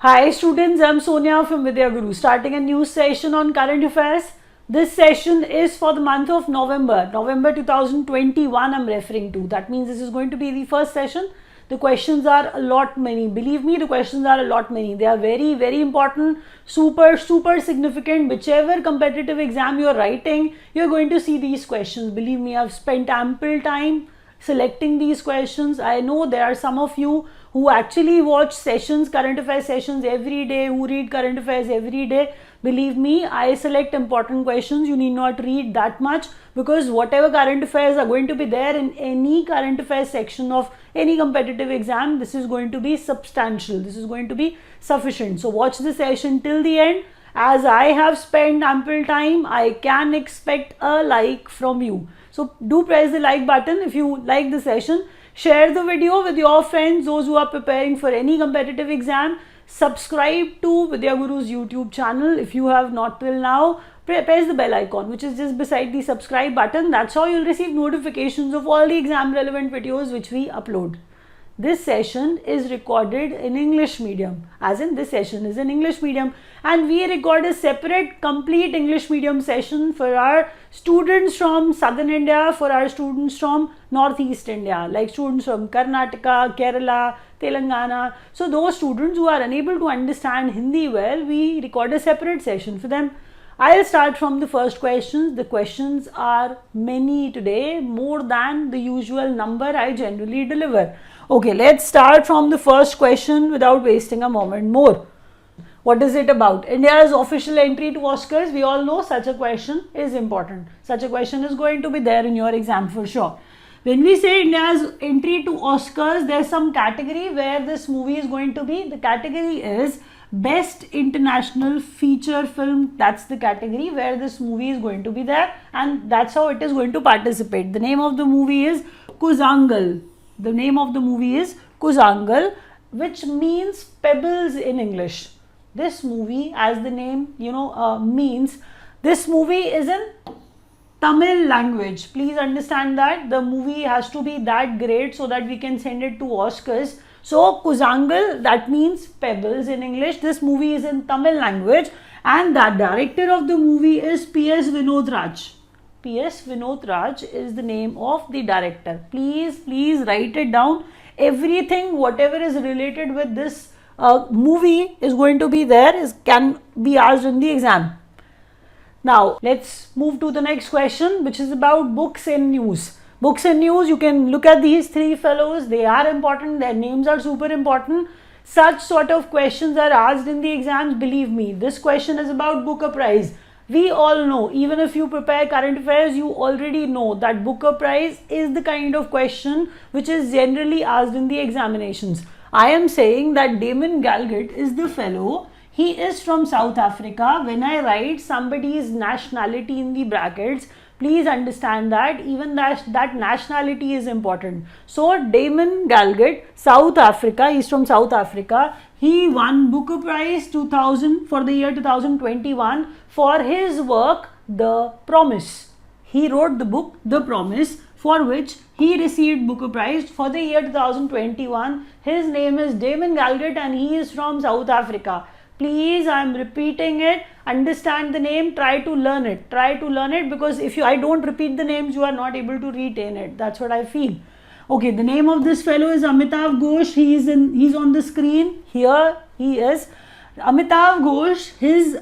Hi students, I'm Sonia from Vidya Guru, starting a new session on current affairs. This session is for the month of November 2021 I'm referring to. That means this is going to be the first session. The questions are a lot many. Believe me, the questions are a lot many. They are very important, super significant. Whichever competitive exam you're writing, you're going to see these questions. Believe me, I've spent ample time selecting these questions. I know there are some of you who actually watch sessions, current affairs sessions every day, who read current affairs every day. Believe me, I select important questions. You need not read that much, because whatever current affairs are going to be there in any current affairs section of any competitive exam, this is going to be substantial. This is going to be sufficient. So watch the session till the end. As I have spent ample time, I can expect a like from you. So do press the like button if you like the session. Share the video with your friends, those who are preparing for any competitive exam. Subscribe to Vidya Guru's YouTube channel if you have not till now. Press the bell icon, which is just beside the subscribe button. That's how you'll receive notifications of all the exam relevant videos which we upload. This session is recorded in English medium, as in this session is in English medium, and we record a separate complete English medium session for our students from southern India, for our students from northeast India, like students from Karnataka, Kerala, Telangana. So those students who are unable to understand Hindi well, we record a separate session for them. I'll start from the first questions. The questions are many today, more than the usual number I generally deliver. Okay, let's start from the first question without wasting a moment more. What is it about? India's official entry to Oscars. We all know such a question is important. Such a question is going to be there in your exam for sure. When we say India's entry to Oscars, there's some category where this movie is going to be. The category is Best International Feature Film. That's the category where this movie is going to be there, and that's how it is going to participate. The name of the movie is Kuzangal. The name of the movie is Kuzangal, which means pebbles in English. This movie, as the name means, this movie is in Tamil language. Please understand that the movie has to be that great so that we can send it to Oscars. So Kuzangal, that means pebbles in English. This movie is in Tamil language, and the director of the movie is P.S. Vinod Raj. P.S. Vinod Raj is the name of the director. Please write it down. Everything, whatever is related with this movie is going to be there, can be asked in the exam. Now, let's move to the next question, which is about books and news. Books and news, you can look at these three fellows. They are important. Their names are super important. Such sort of questions are asked in the exams. Believe me, this question is about Booker Prize. We all know, even if you prepare current affairs, you already know that Booker Prize is the kind of question which is generally asked in the examinations. I am saying that Damon Galgut is the fellow. He is from South Africa. When I write somebody's nationality in the brackets, please understand that even that nationality is important. So Damon Galgut, South Africa, he's from South Africa. He won Booker Prize 2000 for the year 2021 for his work The Promise. He wrote the book The Promise, for which he received Booker Prize for the year 2021. His name is Damon Galgut and he is from South Africa. Please, I am repeating it. Understand the name, try to learn it. Try to learn it, because if I don't repeat the names, you are not able to retain it. That's what I feel. Okay, the name of this fellow is Amitav Ghosh. He's on the screen. Here he is. Amitav Ghosh, his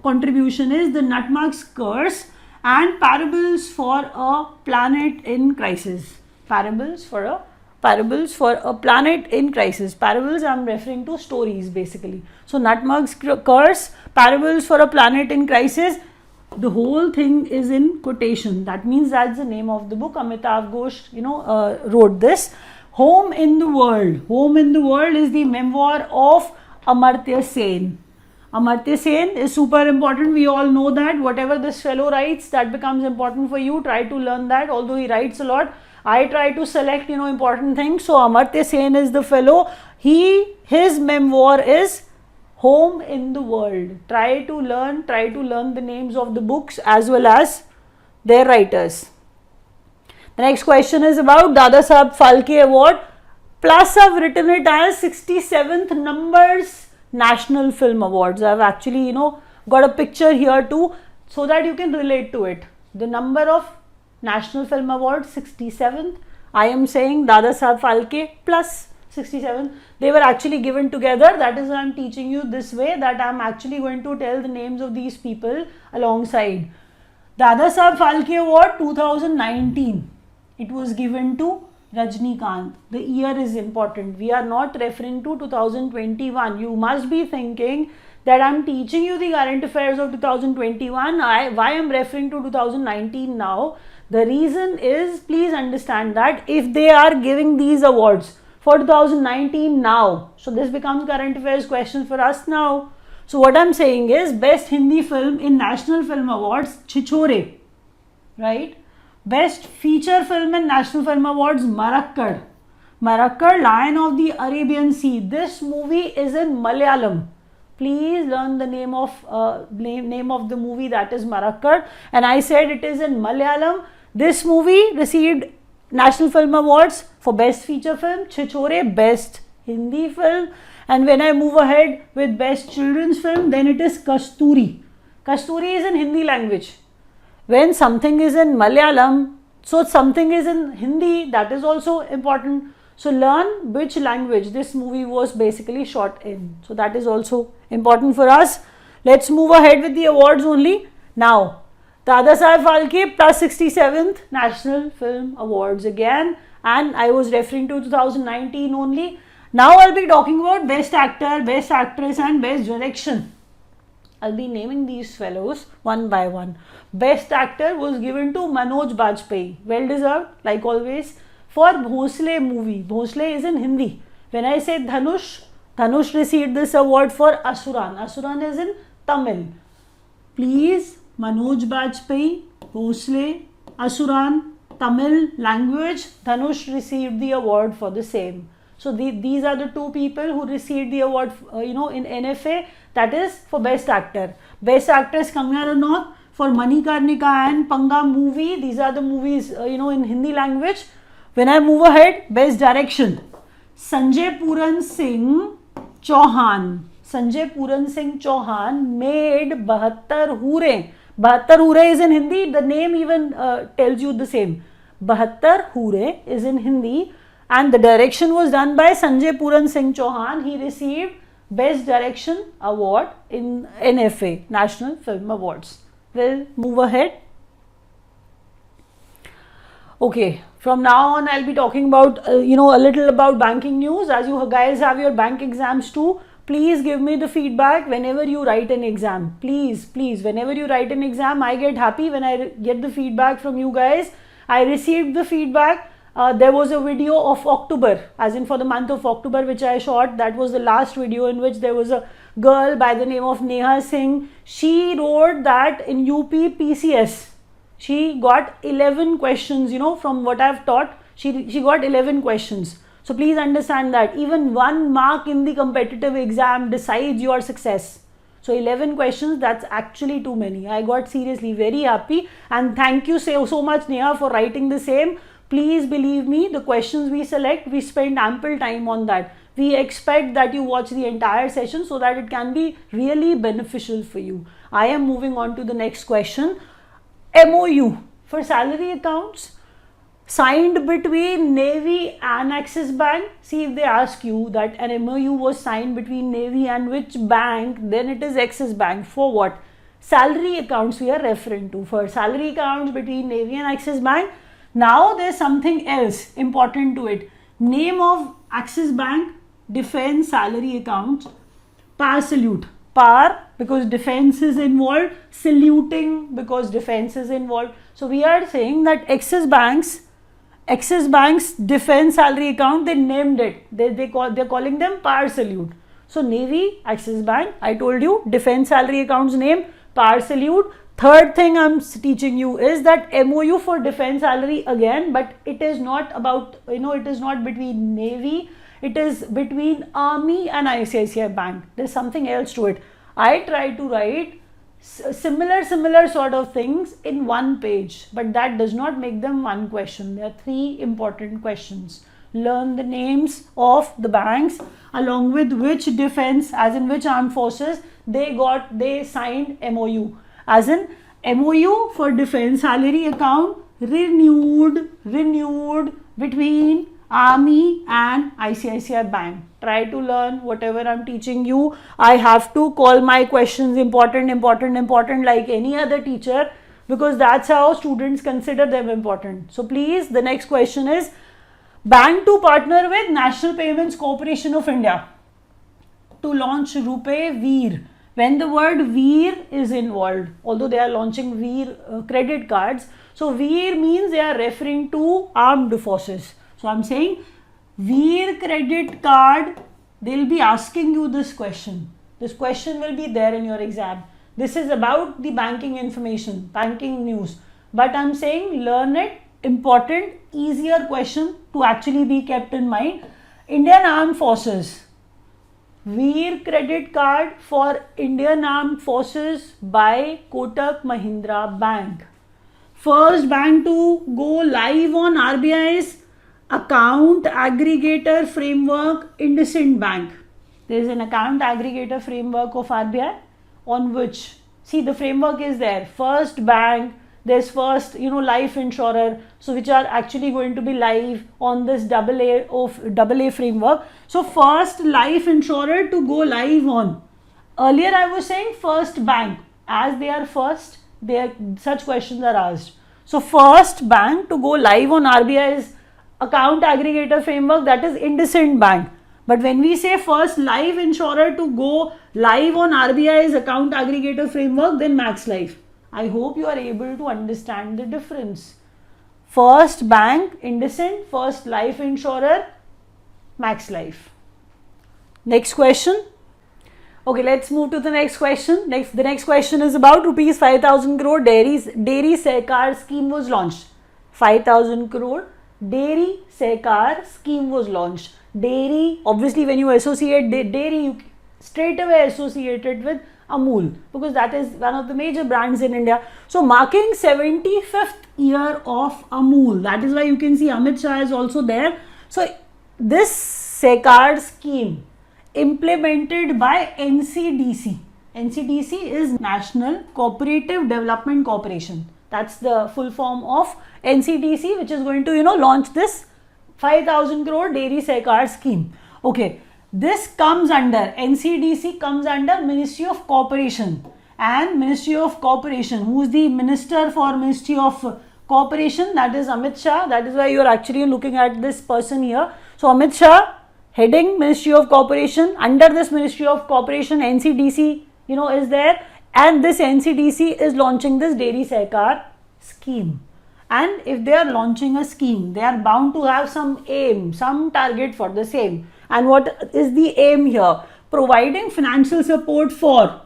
contribution is The Nutmeg's Curse and Parables for a Planet in Crisis. Parables for a Planet in Crisis. Parables, I'm referring to stories basically. So Nutmeg's Curse, Parables for a Planet in Crisis. The whole thing is in quotation. That means that's the name of the book. Amitav Ghosh, wrote this. Home in the World. Home in the World is the memoir of Amartya Sen. Amartya Sen is super important. We all know that. Whatever this fellow writes, that becomes important for you. Try to learn that. Although he writes a lot, I try to select important things. So Amartya Sen is the fellow. His memoir is Home in the World. Try to learn the names of the books as well as their writers. The next question is about Dadasaheb Phalke Award. Plus I've written it as 67th numbers National Film Awards. I've actually, got a picture here too, so that you can relate to it. The number of National Film Awards, 67th. I am saying Dada Saheb Phalke plus 67. They were actually given together. That is why I'm teaching you this way, that I'm actually going to tell the names of these people alongside. Dada Saheb Phalke Award 2019. It was given to Rajnikant. The year is important. We are not referring to 2021. You must be thinking that I'm teaching you the current affairs of 2021. Why I'm referring to 2019 now? The reason is, please understand that if they are giving these awards for 2019 now, so this becomes current affairs question for us now. So what I'm saying is, best Hindi film in National Film Awards, Chichore, right? Best feature film in National Film Awards, Marakkad. Marakkad, Lion of the Arabian Sea. This movie is in Malayalam. Please learn the name of the movie, that is Marakkad. And I said it is in Malayalam. This movie received National Film Awards for Best Feature Film, Chichore, Best Hindi Film. And when I move ahead with Best Children's Film, then it is Kasturi. Kasturi is in Hindi language. When something is in Malayalam, so something is in Hindi, that is also important. So learn which language this movie was basically shot in. So that is also important for us. Let's move ahead with the awards only. Now, Dada Saheb Phalke plus 67th National Film Awards again, and I was referring to 2019 only. Now I'll be talking about Best Actor, Best Actress and Best Direction. I'll be naming these fellows one by one. Best Actor was given to Manoj Bajpayee. Well deserved, like always, for Bhosle movie. Bhosle is in Hindi. When I say Dhanush, Dhanush received this award for Asuran. Asuran is in Tamil. Please, Manoj Bajpayee, Bhosle, Asuran, Tamil language, Dhanush received the award for the same. So these are the two people who received the award, in NFA, that is for Best Actor. Best Actress, Kangana Ranaut for Manikarnika and Panga movie. These are the movies, in Hindi language. When I move ahead, Best Direction, Sanjay Puran Singh Chauhan. Sanjay Puran Singh Chauhan made 72 Hoore. 72 Hoore is in Hindi. The name even tells you the same. 72 Hoore is in Hindi. And the direction was done by Sanjay Puran Singh Chauhan. He received Best Direction Award in NFA, National Film Awards. We'll move ahead. Okay, from now on I'll be talking about, a little about banking news. As you guys have your bank exams too, please give me the feedback whenever you write an exam. Please, whenever you write an exam, I get happy when I get the feedback from you guys. I received the feedback. There was a video of October, as in for the month of October, which I shot. That was the last video in which there was a girl by the name of Neha Singh. She wrote that in UP PCS, she got 11 questions, from what I've taught, she got 11 questions. So please understand that even 1 mark in the competitive exam decides your success. So 11 questions, that's actually too many. I got seriously very happy, and thank you so much, Neha, for writing the same. Please believe me, the questions we select, we spend ample time on that. We expect that you watch the entire session so that it can be really beneficial for you. I am moving on to the next question. MOU for salary accounts signed between Navy and Axis Bank. See, if they ask you that an MOU was signed between Navy and which bank, then it is Axis Bank. For what? Salary accounts we are referring to. For salary accounts between Navy and Axis Bank. Now there's something else important to it. Name of Axis Bank Defense Salary Accounts. Par salute. Par because defense is involved. Saluting because defense is involved. So we are saying that Axis Bank's defense salary account, they named it. They're calling them par salute. So Navy, Axis Bank, I told you, defense salary accounts name, par salute. Third thing I'm teaching you is that MOU for defense salary again, but it is not about, it is not between Navy, it is between Army and ICICI Bank. There's something else to it. I try to write similar sort of things in one page, but that does not make them one question. There are 3 important questions. learn the names of the banks along with which defense, as in which armed forces they signed MOU, as in MOU for defense salary account renewed between Army and ICICI Bank. Try to learn whatever I'm teaching you. I have to call my questions important like any other teacher, because that's how students consider them important. So please, the next question is, bank to partner with National Payments Corporation of India to launch RuPay Veer. When the word Veer is involved, although they are launching Veer credit cards, so Veer means they are referring to armed forces. So I'm saying Veer credit card, they'll be asking you this question. This question will be there in your exam. This is about the banking information, banking news. But I'm saying learn it, important, easier question to actually be kept in mind. Indian Armed Forces. Veer credit card for Indian Armed Forces by Kotak Mahindra Bank. First bank to go live on RBI's account aggregator framework, IndusInd Bank. There is an account aggregator framework of RBI on which, see, the framework is there. First bank, there's first, life insurer, so which are actually going to be live on this AA framework. So first life insurer to go live on. Earlier I was saying first bank, as they are first, such questions are asked. So first bank to go live on RBI's account aggregator framework, that is IndusInd Bank. But when we say first life insurer to go live on RBI's account aggregator framework, then Max Life. I hope you are able to understand the difference. First bank, IndusInd, first life insurer, Max Life. Next question. Okay, let's move to the next question. The next question is about rupees 5,000 crore Dairy Sehkar scheme was launched. 5,000 crore Dairy Sehkar scheme was launched. Dairy, obviously when you associate dairy, you straight away associate it with Amul, because that is one of the major brands in India. So marking 75th year of Amul, that is why you can see Amit Shah is also there. So this Sehkar scheme implemented by NCDC. NCDC is National Cooperative Development Corporation. That's the full form of NCDC, which is going to launch this 5,000 crore Dairy Sehkar scheme. Okay, this comes under, NCDC comes under Ministry of Cooperation, and Ministry of Cooperation, who is the Minister for Ministry of Cooperation, that is Amit Shah. That is why you are actually looking at this person here. So Amit Shah heading Ministry of Cooperation. Under this Ministry of Cooperation, NCDC is there, and this NCDC is launching this Dairy Sehkar scheme. And if they are launching a scheme, they are bound to have some aim, some target for the same. And what is the aim here? Providing financial support for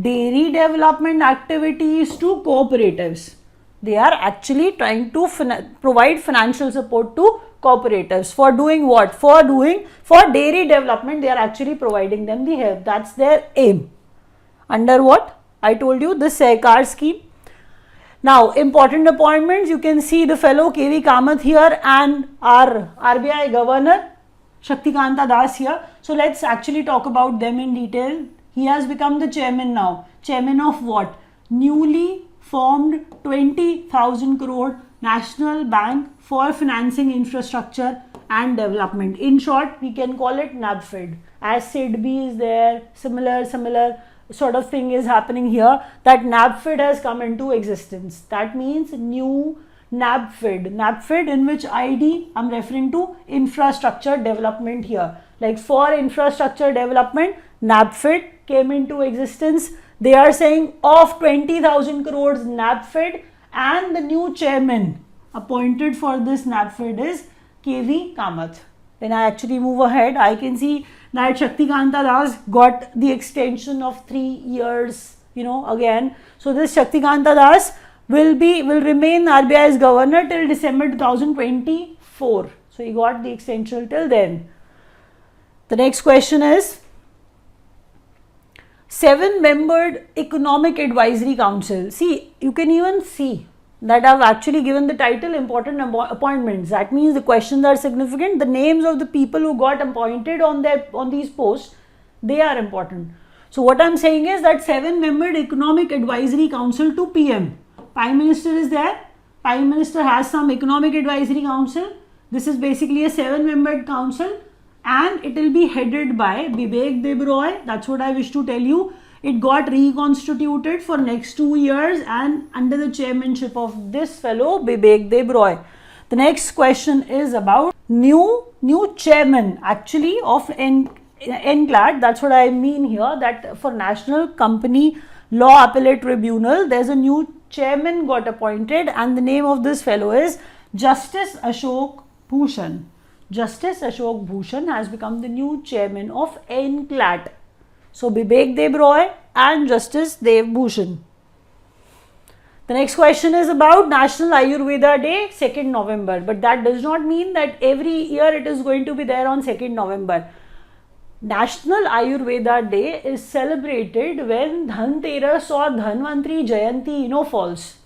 dairy development activities to cooperatives. They are actually trying to provide financial support to cooperatives for doing what? For dairy development. They are actually providing them the help. That's their aim. Under what? I told you, the Sehkar scheme. Now, important appointments, you can see the fellow KV Kamath here and our RBI Governor Shaktikanta Das here. So let's actually talk about them in detail. He has become the chairman now. Chairman of what? Newly formed 20,000 crore National Bank for Financing Infrastructure and Development. In short, we can call it NABFID. As SIDBI is there, similar sort of thing is happening here, that NABFID has come into existence. That means new NABFID in which ID I'm referring to infrastructure development here. Like for infrastructure development, NABFID came into existence. They are saying of 20,000 crores NABFID, and the new chairman appointed for this NABFID is KV Kamath. When I actually move ahead, I can see that Shaktikanta Das got the extension of 3 years, again. So this Shaktikanta Das will remain RBI's governor till December 2024. So he got the extension till then. The next question is 7-membered Economic Advisory Council. See, you can even see that I've actually given the title important appointments. That means the questions are significant. The names of the people who got appointed on these posts, they are important. So what I'm saying is that 7-membered Economic Advisory Council to PM. Prime Minister is there. Prime Minister has some Economic Advisory Council. This is basically a 7-membered council and it will be headed by Bibek Debroy. That's what I wish to tell you. It got reconstituted for next 2 years and under the chairmanship of this fellow Bibek Debroy. The next question is about new chairman actually of NCLAT. That's what I mean here, that for National Company Law Appellate Tribunal, there's a new chairman got appointed and the name of this fellow is Justice Ashok Bhushan. Justice Ashok Bhushan has become the new chairman of NCLAT. So Bibek Debroy and Justice Dev Bhushan. The next question is about National Ayurveda Day, 2nd November. But that does not mean that every year it is going to be there on 2nd November. National Ayurveda Day is celebrated when Dhanteras or Dhanvantri Jayanti, falls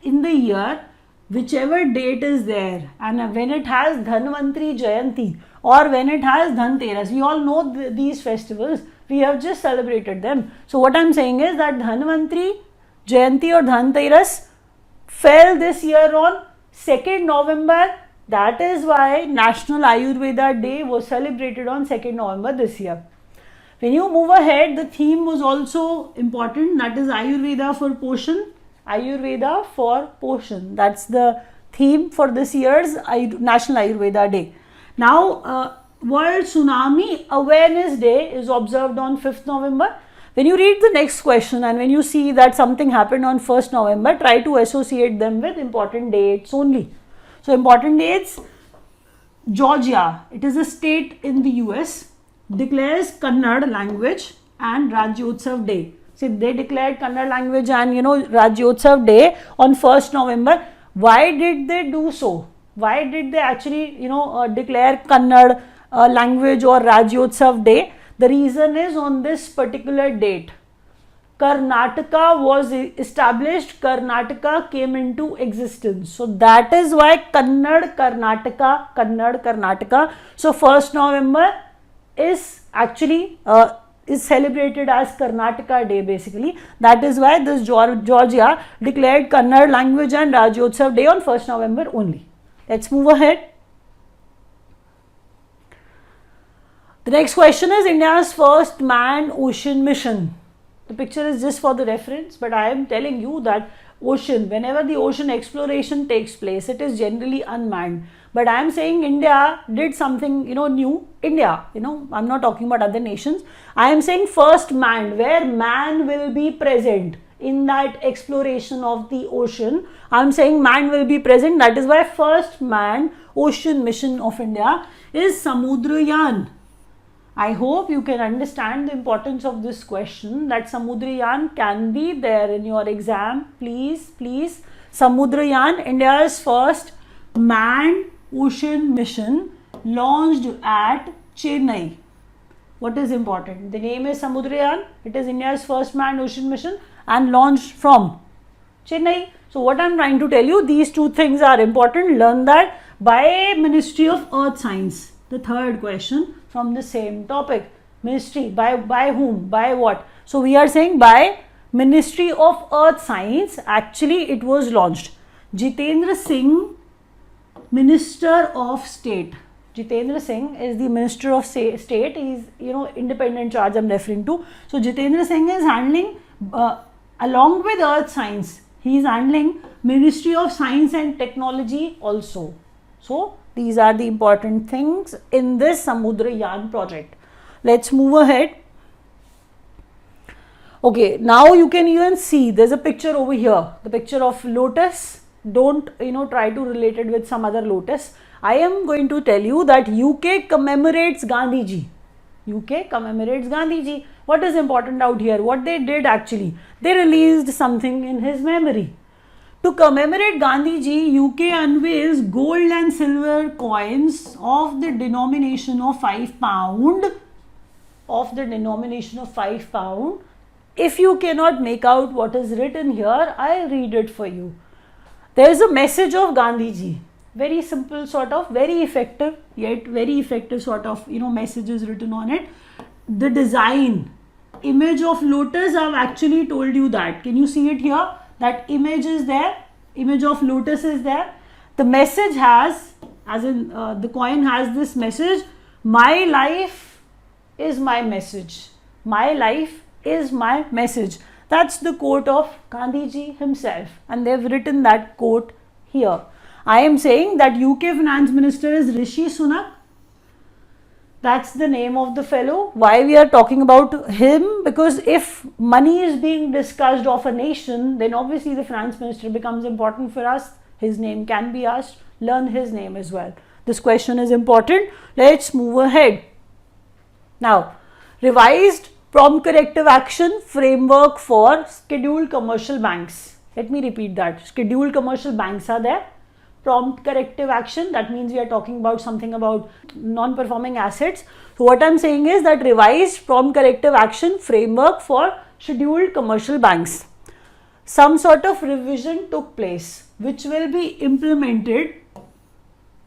in the year, whichever date is there, and when it has Dhanvantri Jayanti or when it has Dhanteras. We all know these festivals. We have just celebrated them. So what I'm saying is that Dhanvantri Jayanti or Dhanteras fell this year on 2nd November. That is why National Ayurveda Day was celebrated on 2nd November this year. When you move ahead, the theme was also important. That is Ayurveda for Poshan. Ayurveda for Poshan. That's the theme for this year's National Ayurveda Day. Now, World Tsunami Awareness Day is observed on 5th November. When you read the next question and when you see that something happened on 1st November, try to associate them with important dates only. So, important dates: Georgia, it is a state in the US, declares Kannada language and Rajyotsav Day. See, they declared Kannada language and Rajyotsav Day on 1st November. Why did they do so? Why did they actually declare Kannada language or Rajyotsav Day? The reason is on this particular date, Karnataka was established, Karnataka came into existence. So that is why Kannada Karnataka. So 1st November is actually is celebrated as Karnataka Day basically. That is why this Georgia declared Kannada language and Rajyotsav Day on 1st November only. Let's move ahead. The next question is India's first manned ocean mission. The picture is just for the reference, but I am telling you that whenever the ocean exploration takes place, it is generally unmanned. But I am saying India did something, new. India, I'm not talking about other nations. I am saying first manned, where man will be present in that exploration of the ocean. I am saying man will be present. That is why first manned ocean mission of India is Samudrayan. I hope you can understand the importance of this question, that Samudrayan can be there in your exam. Please. Samudrayan, India's first manned ocean mission, launched at Chennai. What is important? The name is Samudrayan. It is India's first manned ocean mission and launched from Chennai. So what I am trying to tell you, these two things are important. Learn that by Ministry of Earth Science. The third question from the same topic. Ministry, by whom, by what? So we are saying by Ministry of Earth Science. Actually it was launched. Jitendra Singh, Minister of State. Jitendra Singh is the Minister of State. He is, independent charge I'm referring to. So Jitendra Singh is handling, along with Earth Science, he is handling Ministry of Science and Technology also. So these are the important things in this Samudrayan project. Let's move ahead. Okay, now you can even see there's a picture over here, the picture of lotus. Don't try to relate it with some other lotus. I am going to tell you that UK commemorates Gandhiji. UK commemorates Gandhiji. What is important out here? What they did actually, they released something in his memory. To commemorate Gandhiji, UK unveils gold and silver coins of the denomination of £5. If you cannot make out what is written here, I'll read it for you. there is a message of Gandhiji. Very simple, sort of, very effective, yet very effective sort of, messages written on it. The design, image of lotus, I've actually told you that. Can you see it here? That image is there, image of lotus is there. The message has, as in the coin has this message, my life is my message. My life is my message. That's the quote of Gandhiji himself, and they've written that quote here. I am saying that UK Finance Minister is Rishi Sunak. That's the name of the fellow. Why we are talking about him? Because if money is being discussed of a nation, then obviously the Finance Minister becomes important for us. His name can be asked. Learn his name as well. This question is important. Let's move ahead. Now, revised prompt corrective action framework for scheduled commercial banks. Let me repeat that. Scheduled commercial banks are there. Prompt corrective action, that means we are talking about something about non-performing assets. So what I'm saying is that revised prompt corrective action framework for scheduled commercial banks. Some sort of revision took place which will be implemented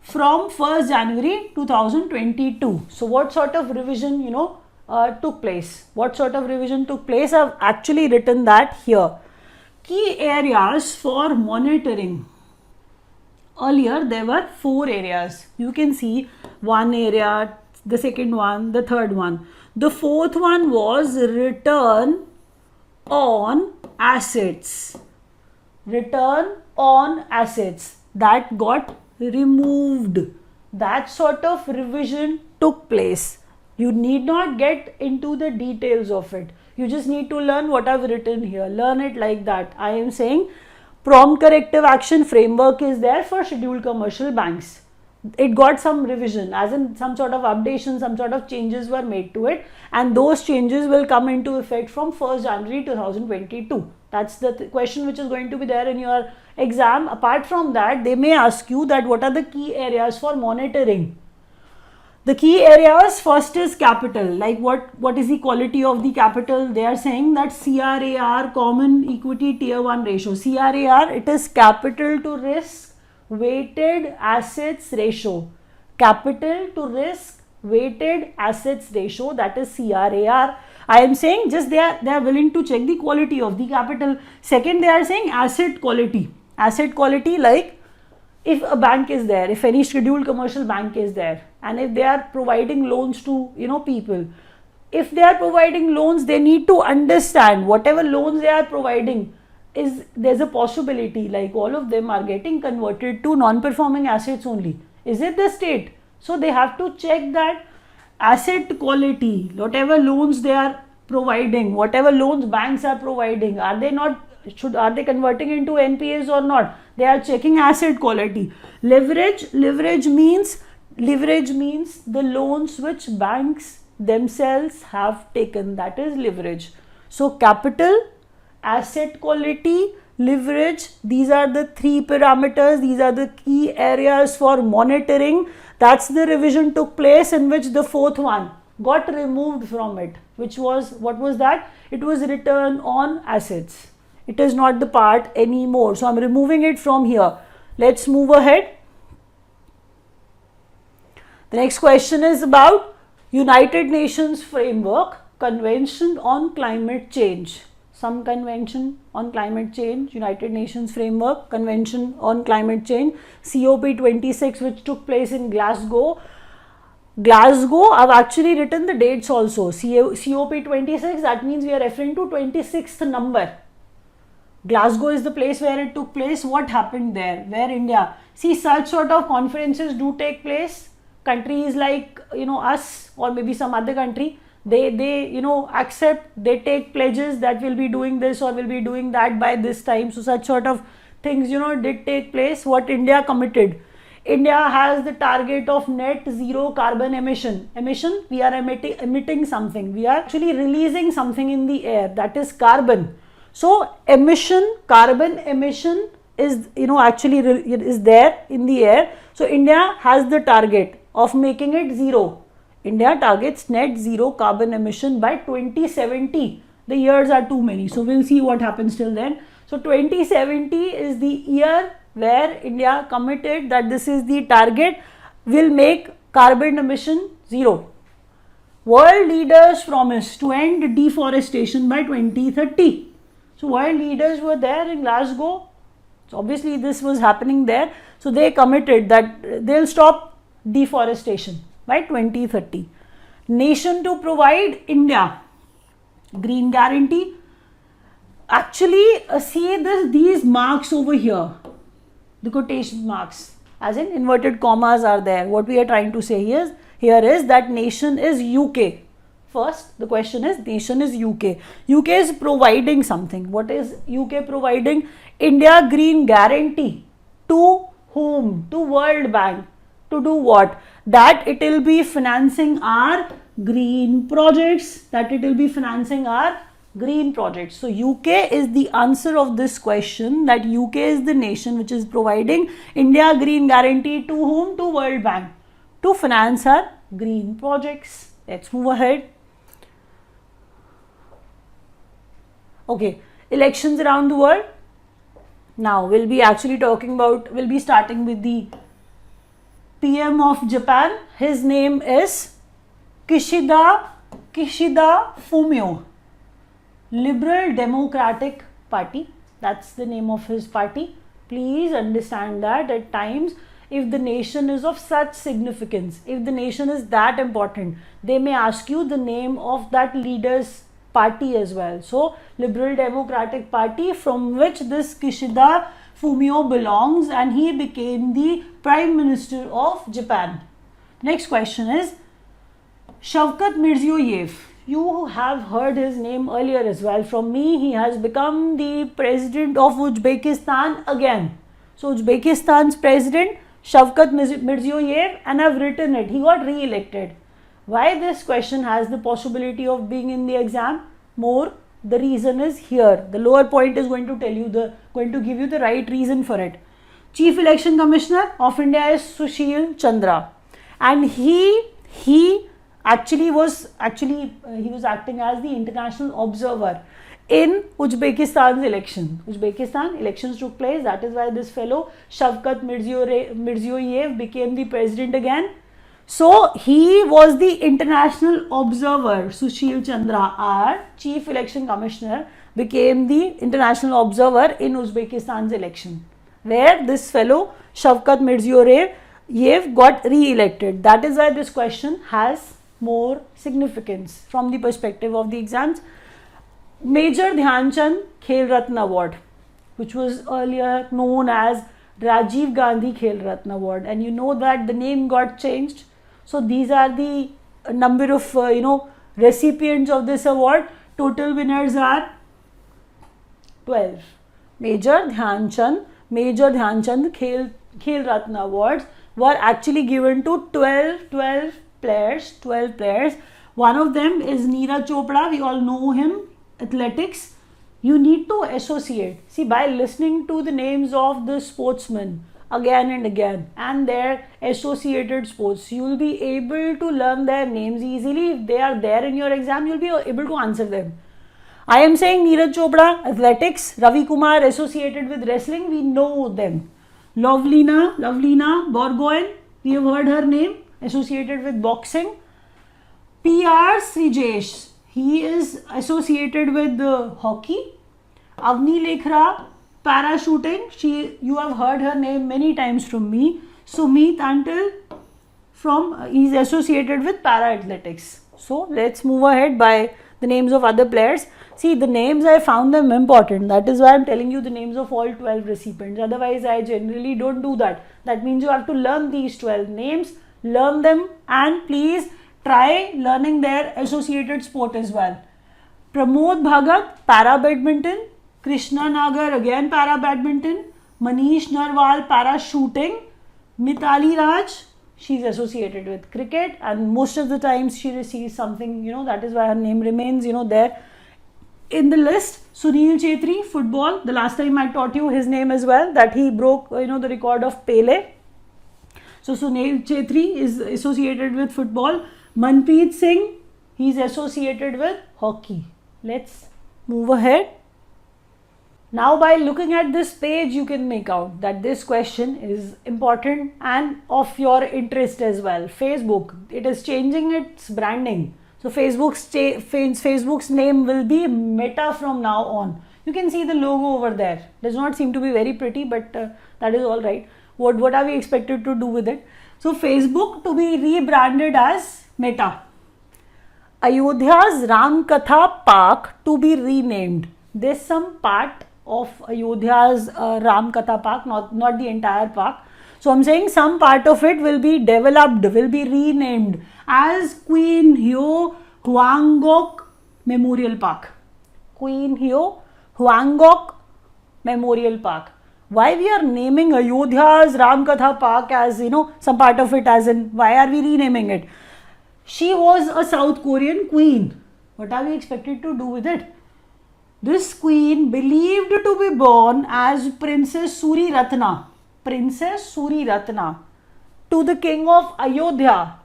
from 1st January 2022. So what sort of revision took place? What sort of revision took place? I've actually written that here. Key areas for monitoring. Earlier there were 4 areas. You can see one area, the second one, the third one. The fourth one was return on assets. Return on assets. That got removed. That sort of revision took place. You need not get into the details of it. You just need to learn what I've written here. Learn it like that. I am saying prompt corrective action framework is there for scheduled commercial banks. It got some revision, as in some sort of updation, some sort of changes were made to it, and those changes will come into effect from 1st January 2022. That's the question which is going to be there in your exam. Apart from that, they may ask you that what are the key areas for monitoring. The key areas, first is capital, like what is the quality of the capital. They are saying that CRAR, common equity tier 1 ratio. CRAR, it is capital to risk weighted assets ratio. Capital to risk weighted assets ratio, that is CRAR. I am saying just they are willing to check the quality of the capital. Second, they are saying asset quality. Asset quality, like if a bank is there, if any scheduled commercial bank is there, and if they are providing loans to people, if they are providing loans, they need to understand whatever loans they are providing is, there's a possibility like all of them are getting converted to non-performing assets only. Is it the state? So they have to check that asset quality, whatever loans they are providing, whatever loans banks are providing, are they converting into NPAs or not? They are checking asset quality. Leverage means the loans which banks themselves have taken, that is leverage. So capital, asset quality, leverage, these are the 3 parameters, these are the key areas for monitoring. That's the revision took place, in which the fourth one got removed from it, which was, what was that? It was return on assets. It is not the part anymore. So I'm removing it from here. Let's move ahead. The next question is about United Nations Framework Convention on Climate Change. Some convention on climate change, United Nations Framework Convention on Climate Change, COP26, which took place in Glasgow. I've actually written the dates also. COP26, that means we are referring to 26th number. Glasgow is the place where it took place. What happened there? Where India? See, such sort of conferences do take place. Countries like us, or maybe some other country, they accept, they take pledges that will be doing this or will be doing that by this time. So such sort of things did take place. What India committed? India has the target of net zero carbon emission. We are emitting something. We are actually releasing something in the air, that is carbon. So carbon emission is actually is there in the air. So India has the target of making it zero. India targets net zero carbon emission by 2070. The years are too many, so we'll see what happens till then. So 2070 is the year where India committed that this is the target, will make carbon emission zero. World leaders promised to end deforestation by 2030. So world leaders were there in Glasgow. So obviously this was happening there. So they committed that they'll stop deforestation by 2030. Nation to provide India green guarantee. Actually, see these marks over here, the quotation marks, as in inverted commas are there. What we are trying to say here is that nation is UK. First, the question is nation is UK. UK is providing something. What is UK providing? India green guarantee. To whom? To World Bank. To do what? That it will be financing our green projects. So UK is the answer of this question, that UK is the nation which is providing India green guarantee to whom? To World Bank, to finance our green projects. Let's move ahead. Okay, elections around the world. Now we'll be starting with the PM of Japan. His name is Kishida Fumio. Liberal Democratic Party, that's the name of his party. Please understand that at times, if the nation is of such significance, if the nation is that important, they may ask you the name of that leader's party as well. So Liberal Democratic Party, from which this Kishida Fumio belongs, and he became the Prime Minister of Japan. Next question is Shavkat Mirziyoyev. You have heard his name earlier as well from me. He has become the president of Uzbekistan again. So Uzbekistan's president Shavkat Mirziyoyev, and I've written it. He got re-elected. Why this question has the possibility of being in the exam more? The reason is here. The lower point is going to give you the right reason for it. Chief Election Commissioner of India is Sushil Chandra, and he was acting as the international observer in Uzbekistan's election. Uzbekistan elections took place. That is why this fellow Shavkat Mirziyoyev became the president again. So he was the international observer. Sushil Chandra, our chief election commissioner, became the international observer in Uzbekistan's election, where this fellow Shavkat Mirziyoyev got re-elected. That is why this question has more significance from the perspective of the exams. Major Dhyan Chand Khel Ratna Award, which was earlier known as Rajiv Gandhi Khel Ratna Award, and you know that the name got changed. So these are the number of recipients of this award. Total winners are 12. Major Dhyan Chand Khel Ratna Awards were actually given to 12 players. One of them is Neeraj Chopra. We all know him. Athletics. You need to associate. See, by listening to the names of the sportsmen again and again and their associated sports, you will be able to learn their names easily. If they are there in your exam, you will be able to answer them. I am saying Neeraj Chopra, athletics. Ravi Kumar, associated with wrestling. We know them. Lovelina Borgohain. We have heard her name, associated with boxing. P.R. Srijesh. He is associated with hockey. Avni Lekhra, parachuting. You have heard her name many times from me. Sumit Antil, he's associated with para athletics. So let's move ahead by the names of other players. See, the names, I found them important. That is why I'm telling you the names of all 12 recipients. Otherwise, I generally don't do that. That means you have to learn these 12 names, learn them, and please try learning their associated sport as well. Pramod Bhagat, para badminton. Krishna Nagar, again para badminton. Manish Narwal, para shooting. Mithali Raj, she's associated with cricket, and most of the times she receives something, that is why her name remains, there in the list. Sunil Chhetri, football. The last time I taught you his name as well, that he broke, the record of Pele. So Sunil Chhetri is associated with football. Manpreet Singh, he is associated with hockey. Let's move ahead. Now by looking at this page, you can make out that this question is important and of your interest as well. Facebook, it is changing its branding. So Facebook's name will be Meta from now on. You can see the logo over there. Does not seem to be very pretty, but that is all right. What are we expected to do with it? So Facebook to be rebranded as Meta. Ayodhya's Ram Katha Park to be renamed. There's some part of Ayodhya's Ram Katha Park, not the entire park. So I'm saying some part of it will be developed, will be renamed as Queen Hyo Hwangok Memorial Park. Queen Hyo Hwangok Memorial Park. Why we are naming Ayodhya's Ram Katha Park as, some part of it as in, why are we renaming it? She was a South Korean queen. What are we expected to do with it? This queen believed to be born as Princess Suri Ratna. Princess Suri Ratna to the king of Ayodhya.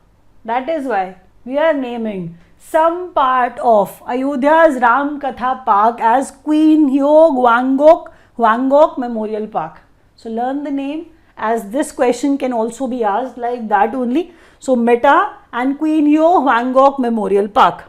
That is why we are naming some part of Ayodhya's Ram Katha Park as Queen Hyo Hwangok Memorial Park. So learn the name, as this question can also be asked like that only. So Meta and Queen Hyo Hwangok Memorial Park.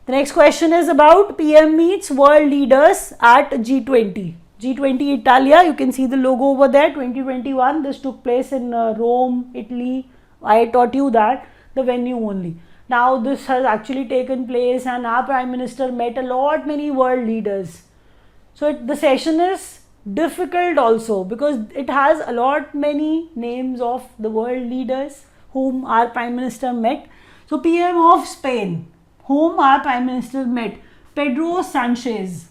The next question is about PM meets world leaders at G20. G20 Italia, you can see the logo over there, 2021. This took place in Rome, Italy. I taught you that, the venue only. Now this has actually taken place and our Prime Minister met many world leaders. So the session is difficult also because it has many names of the world leaders whom our Prime Minister met. So PM of Spain, whom our Prime Minister met, Pedro Sanchez.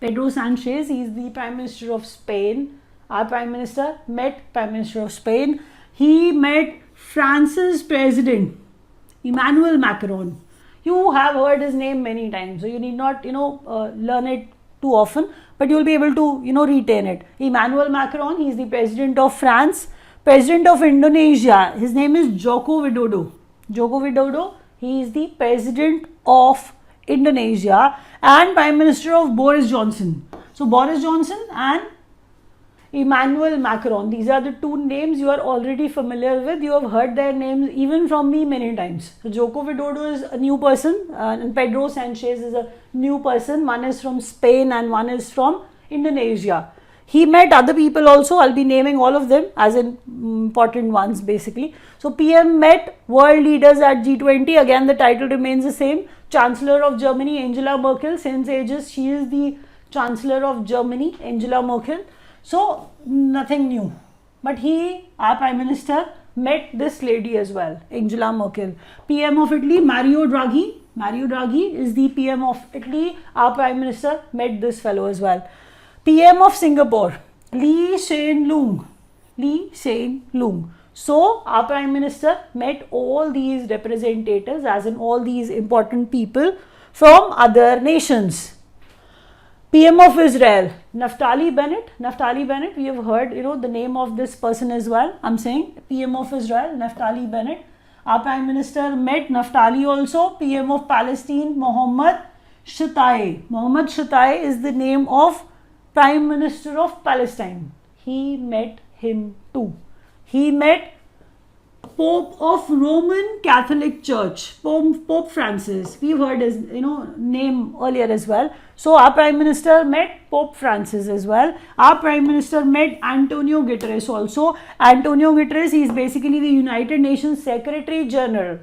Pedro Sanchez, he is the Prime Minister of Spain. Our Prime Minister met Prime Minister of Spain. He met France's President, Emmanuel Macron. You have heard his name many times, so you need not, learn it too often, but you will be able to, retain it. Emmanuel Macron, he is the President of France. President of Indonesia, his name is Joko Widodo. Joko Widodo, he is the President of Indonesia and Prime Minister of Boris Johnson. So Boris Johnson and Emmanuel Macron, these are the two names you are already familiar with. You have heard their names even from me many times. So Joko Widodo is a new person and Pedro Sanchez is a new person. One is from Spain and one is from Indonesia. He met other people also. I'll be naming all of them as important ones basically. So PM met world leaders at G20. Again, the title remains the same. Chancellor of Germany, Angela Merkel. Since ages, she is the Chancellor of Germany, Angela Merkel. So nothing new. But our Prime Minister, met this lady as well, Angela Merkel. PM of Italy, Mario Draghi. Mario Draghi is the PM of Italy. Our Prime Minister met this fellow as well. PM of Singapore, Lee Hsien Loong. Lee Hsien Loong. So our Prime Minister met all these representatives, as in all these important people from other nations. PM of Israel, Naftali Bennett. Naftali Bennett, we have heard, the name of this person as well. I'm saying PM of Israel, Naftali Bennett. Our Prime Minister met Naftali also. PM of Palestine, Mohammed Shtayyeh. Mohammed Shtayyeh is the name of Prime Minister of Palestine. He met him too. He met Pope of Roman Catholic Church, Pope Francis. We've heard his name earlier as well. So our Prime Minister met Pope Francis as well. Our Prime Minister met Antonio Guterres also. Antonio Guterres, he is basically the United Nations Secretary General.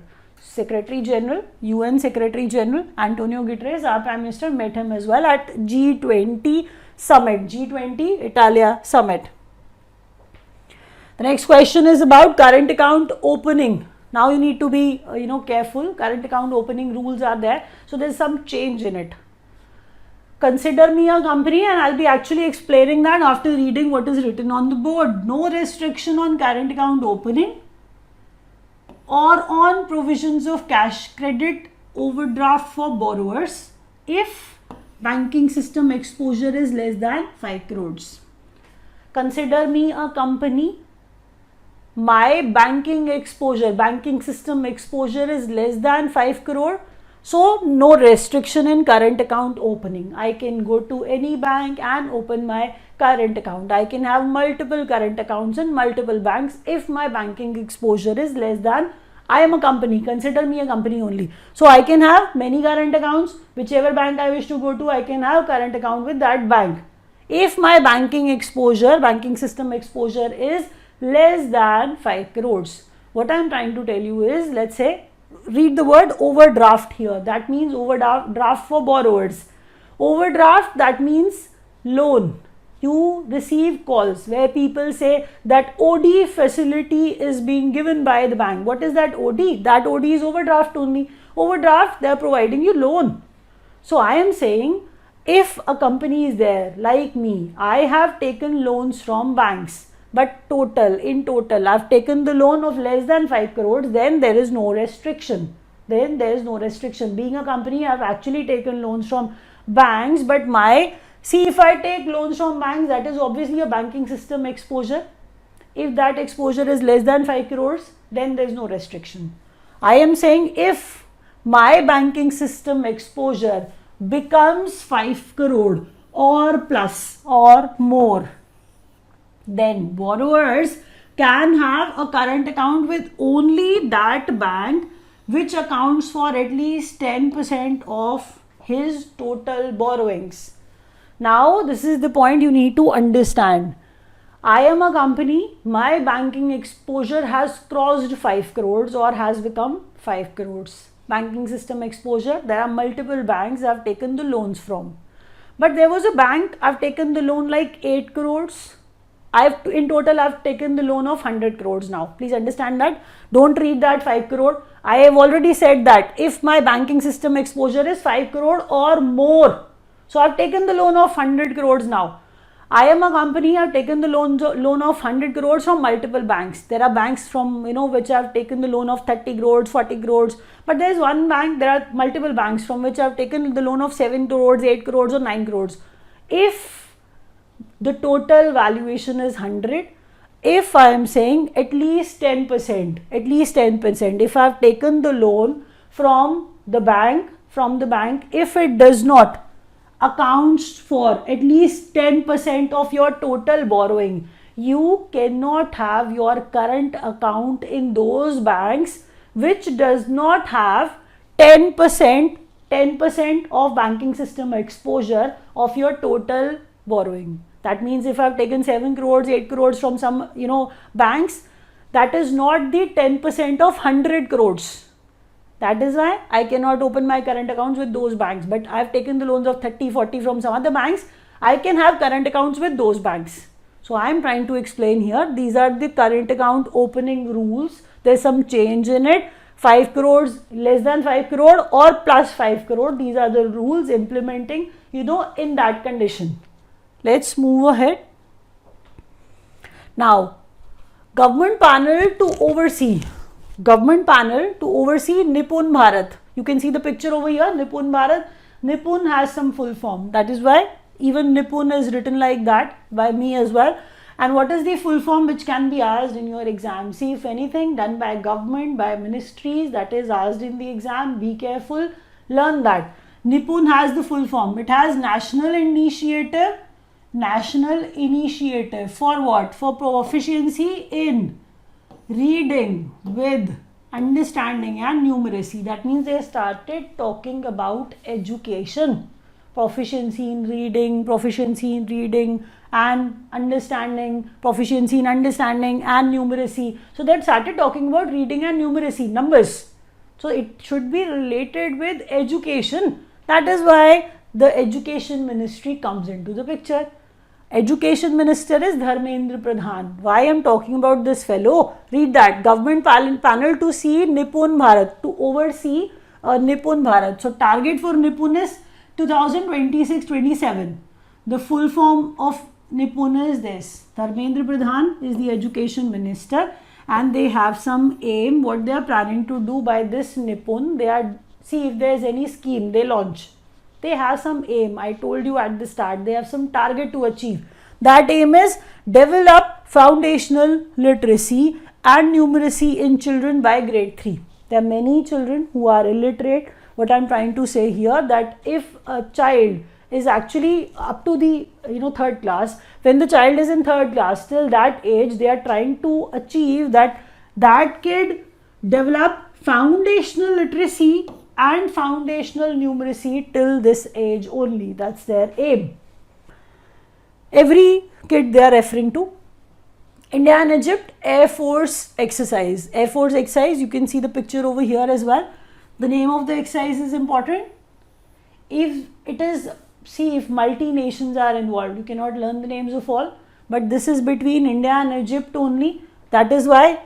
UN Secretary General Antonio Guterres. Our Prime Minister met him as well at G20 Summit, G20 Italia Summit. The next question is about current account opening. Now you need to be careful. Current account opening rules are there. So there's some change in it. Consider me a company, and I'll be actually explaining that after reading what is written on the board. No restriction on current account opening or on provisions of cash credit overdraft for borrowers if banking system exposure is less than 5 crores. Consider me a company. My banking system exposure is less than 5 crore. So no restriction in current account opening. I can go to any bank and open my current account. I can have multiple current accounts in multiple banks if my banking exposure is less than, I am a company, consider me a company only. So I can have many current accounts, whichever bank I wish to go to, I can have current account with that bank. If my banking exposure, banking system exposure is less than 5 crores. What I am trying to tell you is, let's say, read the word overdraft here. That means overdraft for borrowers. Overdraft, that means loan. You receive calls where people say that OD facility is being given by the bank. What is that OD? That OD is overdraft only. Overdraft, they are providing you loan. So I am saying, if a company is there like me, I have taken loans from banks, but in total I've taken the loan of less than 5 crores, then there is no restriction. Being a company, I've actually taken loans from banks, but if I take loans from banks, that is obviously a banking system exposure. If that exposure is less than 5 crores, then there is no restriction. I am saying, if my banking system exposure becomes 5 crore or plus or more, then borrowers can have a current account with only that bank which accounts for at least 10% of his total borrowings. Now, this is the point you need to understand. I am a company, my banking exposure has crossed 5 crores or has become 5 crores. Banking system exposure, there are multiple banks I have taken the loans from. But there was a bank, I have taken the loan like 8 crores. In total, I have taken the loan of 100 crores now. Please understand that. Don't read that 5 crore. I have already said that if my banking system exposure is 5 crore or more, so I have taken the loan of 100 crores now. I am a company, I have taken the loan of 100 crores from multiple banks. There are banks from, which I have taken the loan of 30 crores, 40 crores. But there is one bank, there are multiple banks from which I have taken the loan of 7 crores, 8 crores or 9 crores. If the total valuation is 100, if I am saying at least 10%, if I have taken the loan from the bank, if it does not accounts for at least 10% of your total borrowing, you cannot have your current account in those banks which does not have 10% of banking system exposure of your total borrowing. That means if I've taken 7 crores, 8 crores from some, banks, that is not the 10% of 100 crores. That is why I cannot open my current accounts with those banks. But I have taken the loans of 30, 40 from some other banks. I can have current accounts with those banks. So I am trying to explain here. These are the current account opening rules. There's some change in it. 5 crores, less than 5 crore or plus 5 crore. These are the rules implementing, in that condition. Let's move ahead. Now, government panel to oversee Nippon Bharat. You can see the picture over here, Nippon Bharat. Nippon has some full form. That is why even Nippon is written like that by me as well. And what is the full form which can be asked in your exam? See, if anything done by government, by ministries, that is asked in the exam, be careful, learn that. Nippon has the full form. It has national initiative for what? For proficiency in reading with understanding and numeracy. That means they started talking about education. Proficiency in reading and understanding, proficiency in understanding and numeracy. So they started talking about reading and numeracy, numbers. So it should be related with education. That is why the education ministry comes into the picture. Education minister is Dharmendra Pradhan. Why I am talking about this fellow? Read that. Government panel to see Nippon Bharat, to oversee Nippon Bharat. So target for Nippon is 2026-27. The full form of Nippon is this. Dharmendra Pradhan is the education minister and they have some aim, what they are planning to do by this Nippon. See if there is any scheme they launch. They have some aim. I told you at the start, they have some target to achieve. That aim is develop foundational literacy and numeracy in children by grade 3. There are many children who are illiterate, what I'm trying to say here, that if a child is actually up to the third class, when the child is in third class, till that age they are trying to achieve that kid develop foundational literacy and foundational numeracy till this age only. That's their aim. Every kid they are referring to. India and Egypt Air Force exercise. Air Force exercise, you can see the picture over here as well. The name of the exercise is important. If it is, see, if multi-nations are involved, you cannot learn the names of all, but this is between India and Egypt only. That is why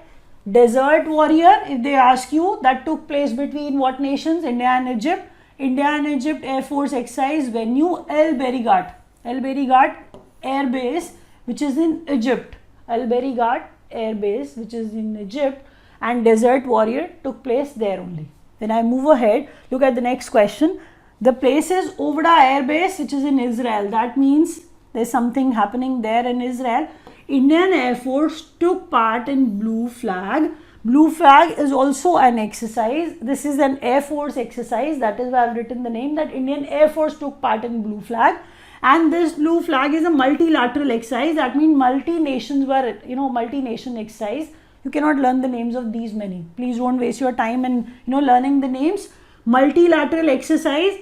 Desert Warrior, if they ask you, that took place between what nations? India and Egypt. India and Egypt Air Force exercise venue El Berighat. El Berighat Air Base, which is in Egypt. El Berighat Air Base, which is in Egypt, and Desert Warrior took place there only. When I move ahead, look at the next question. The place is Ovda Air Base, which is in Israel. That means there's something happening there in Israel. Indian Air Force took part in Blue Flag. Blue Flag is also an exercise. This is an Air Force exercise. That is why I've written the name, that Indian Air Force took part in Blue Flag. And this Blue Flag is a multilateral exercise. That means multi-nations were, multi-nation exercise. You cannot learn the names of these many. Please don't waste your time in, learning the names. Multilateral exercise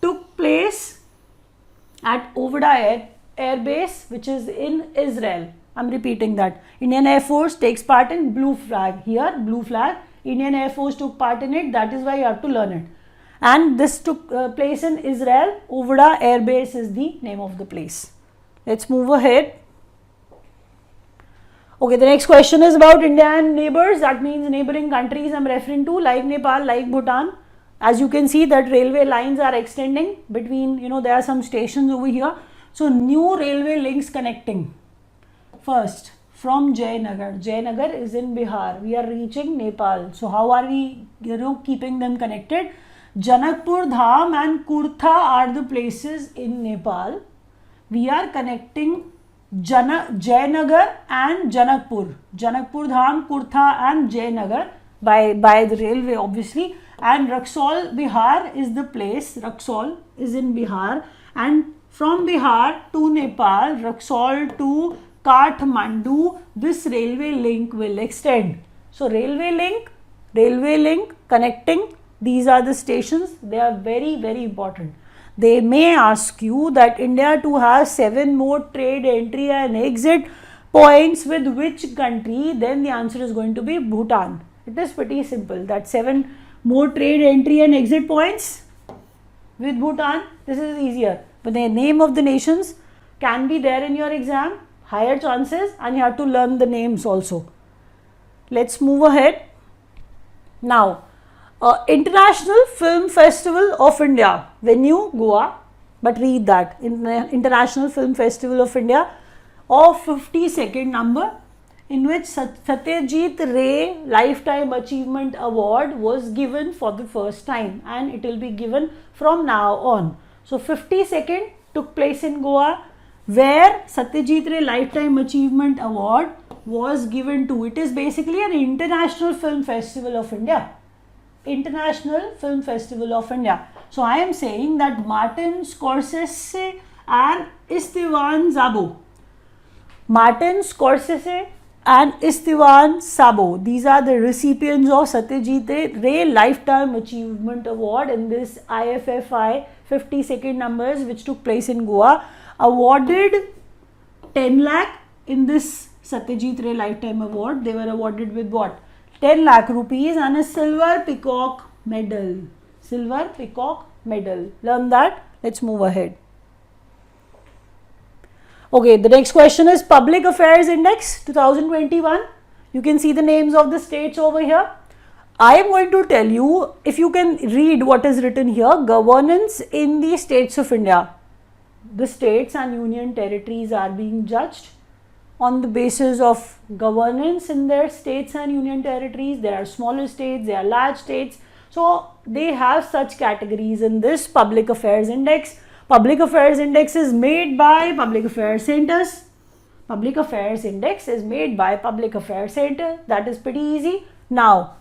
took place at Ovda Air Base, which is in Israel. I'm repeating that. Indian Air Force takes part in Blue Flag. Here, Blue Flag, Indian Air Force took part in it. That is why you have to learn it. And this took place in Israel. Ovda Air Base is the name of the place. Let's move ahead. Okay, the next question is about India and neighbors. That means neighboring countries I'm referring to, like Nepal, like Bhutan. As you can see that railway lines are extending between, there are some stations over here. So new railway links connecting. First, from Jayanagar. Jayanagar is in Bihar. We are reaching Nepal. So how are we, keeping them connected? Janakpur Dham and Kurtha are the places in Nepal. We are connecting Jayanagar and Janakpur. Janakpur Dham, Kurtha and Jayanagar by the railway obviously. And Raxaul, Bihar is the place. Raxaul is in Bihar. And from Bihar to Nepal, Raxaul to Kathmandu, this railway link will extend. So railway link connecting. These are the stations. They are very, very important. They may ask you that India to have 7 more trade entry and exit points with which country? Then the answer is going to be Bhutan. It is pretty simple. That 7 more trade entry and exit points with Bhutan. This is easier. But the name of the nations can be there in your exam. Higher chances, and you have to learn the names also. Let's move ahead. Now, International Film Festival of India, venue Goa, but read that. International Film Festival of India of 52nd number, in which Satyajit Ray Lifetime Achievement Award was given for the first time, and it will be given from now on. So 52nd took place in Goa, where Satyajit Ray Lifetime Achievement Award was given to. It is basically an International Film Festival of India. International Film Festival of India. So I am saying that Martin Scorsese and Istvan Szabo. Martin Scorsese and Istvan Szabo. These are the recipients of Satyajit Ray Lifetime Achievement Award in this IFFI 52nd numbers, which took place in Goa. Awarded 10 lakh in this Satyajit Ray Lifetime Award. They were awarded with what? 10 lakh rupees and a silver peacock medal. Silver peacock medal. Learn that. Let's move ahead. Okay, the next question is Public Affairs Index 2021. You can see the names of the states over here. I am going to tell you, if you can read what is written here, governance in the states of India. The states and union territories are being judged on the basis of governance in their states and union territories. There are smaller states, there are large states. So they have such categories in this Public Affairs Index. Public Affairs Index is made by Public Affairs Centers. Public Affairs Index is made by Public Affairs Center. That is pretty easy. Now,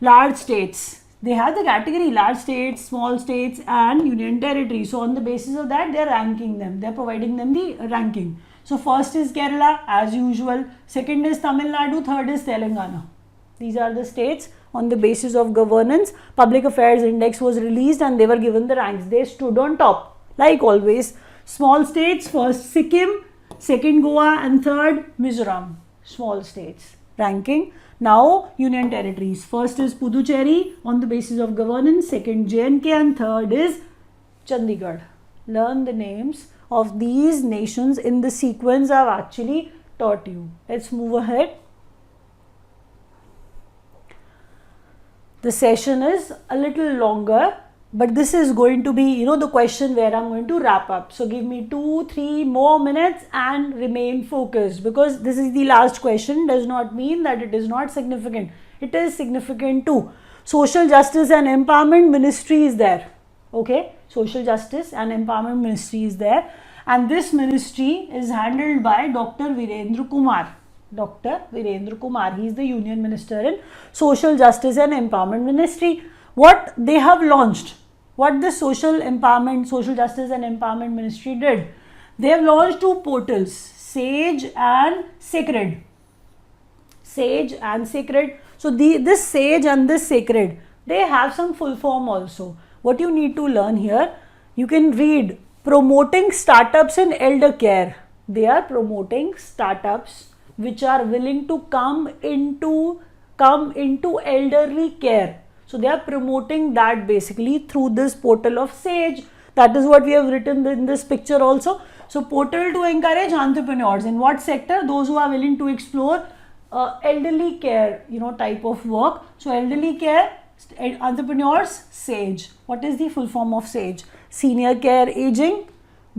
large states. they have the category large states, small states and union territories. So on the basis of that, they are ranking them. They are providing them the ranking. So first is Kerala as usual, second is Tamil Nadu, third is Telangana. These are the states on the basis of governance. Public Affairs Index was released and they were given the ranks. They stood on top like always. Small states, first Sikkim, second Goa and third Mizoram. Small states ranking. Now union territories. First is Puducherry on the basis of governance, second J&K and third is Chandigarh. Learn the names of these nations in the sequence I've actually taught you. Let's move ahead. The session is a little longer, but this is going to be, the question where I'm going to wrap up. So give me 2-3 more minutes and remain focused, because this is the last question does not mean that it is not significant. It is significant too. Social Justice and Empowerment Ministry is there. Okay, Social Justice and Empowerment Ministry is there, and this ministry is handled by Dr. Virendra Kumar. Dr. Virendra Kumar, he is the Union Minister in Social Justice and Empowerment Ministry. What they have launched, what the Social Justice and Empowerment Ministry did, they have launched 2 portals, Sage and Sacred. Sage and Sacred. So this Sage and this Sacred, they have some full form also. What you need to learn here, you can read promoting startups in elder care. They are promoting startups which are willing to come into elderly care. So they are promoting that basically through this portal of Sage. That is what we have written in this picture also. So portal to encourage entrepreneurs. In what sector? Those who are willing to explore elderly care, type of work. So elderly care, entrepreneurs, Sage. What is the full form of Sage? Senior Care Aging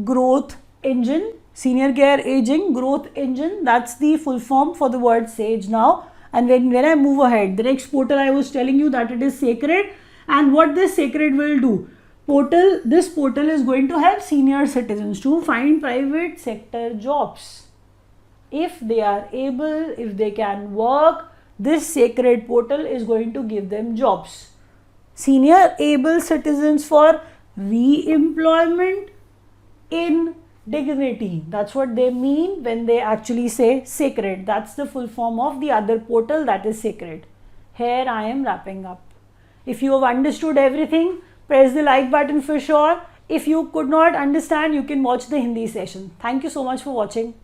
Growth Engine. Senior Care Aging Growth Engine. That's the full form for the word Sage now. And when I move ahead, the next portal I was telling you that it is Sacred, and what this Sacred will do, this portal is going to help senior citizens to find private sector jobs. If they are able, if they can work, this Sacred portal is going to give them jobs. Senior able citizens for re-employment in dignity. That's what they mean when they actually say Sacred. That's the full form of the other portal, that is Sacred. Here I am wrapping up. If you have understood everything, press the like button for sure. If you could not understand, you can watch the Hindi session. Thank you so much for watching.